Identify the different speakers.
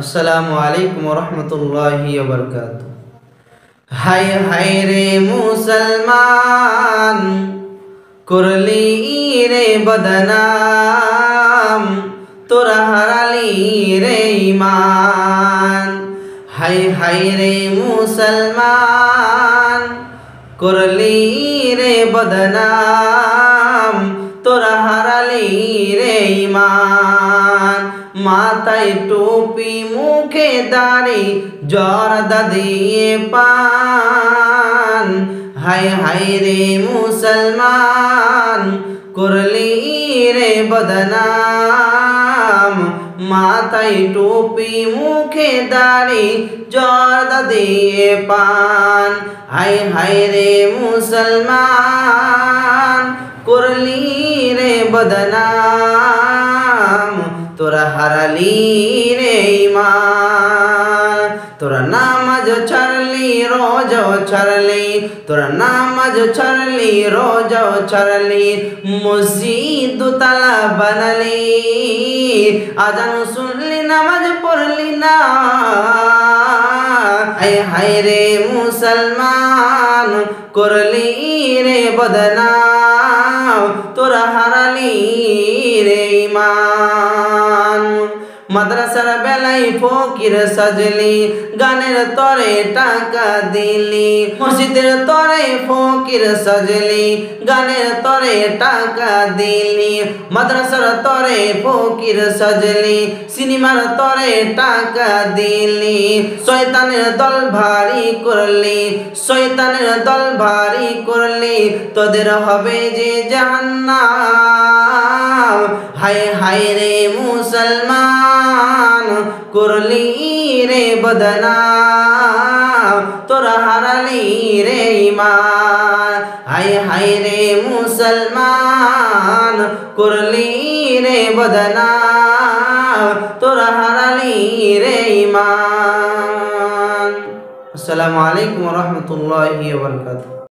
Speaker 1: আসসালামু আলাইকুম রহমতুল্লাহি ওয়া বারাকাতুহু। হায় হায় রে মুসলমান, করলি রে বদনাম, তোরা হারালি রে ঈমান। হায় হায় রে মুসলমান, করলি রে বদনাম, তোরা হারালি রে ঈমান। মাথায় টুপি মুখে দাড়ি জর্দা দিয়ে পান। হায় হায় রে মুসলমান, করলি রে বদনাম, মাথায় টুপি মুখে দাড়ি জর্দা দিয়ে পান। হায় হায় রে মুসলমান, করলি রে বদনাম, তোরা হারালি রে ঈমান। তোরা নামাজ ছাড়লি রোজাও ছাড়লি, তোরা নামাজ ছাড়লি রোজাও ছাড়লি, মসজিদ দোতলা বানালি, আজান শুনলি নামাজ পড়লি না। হায় হায় রে মুসলমান, করলি রে বদনাম, তোরা হারালি রে ঈমান। মাদ্রাসার বেলায় ফকির সাজলি, গানের তরে টাকা দিলি, মসজিদের তরে ফকির সাজলি, গানের তরে টাকা দিলি, মাদ্রাসার তরে ফকির সাজলি, সিনেমার তরে টাকা দিলি। শয়তানের দল ভারী করলি, শয়তানের দল ভারী করলি, তোদের হবে যে জাহান্নাম। হায় হায় রে মুসলমান, করলি রে বদনাম, তোরা হারালি রে ঈমান। হায় হায় রে মুসলমান, করলি রে বদনাম, তোরা হারালি রে ঈমান। আসসালামু আলাইকুম রহমতুল্লাহি ওয়া বারাকাতুহু।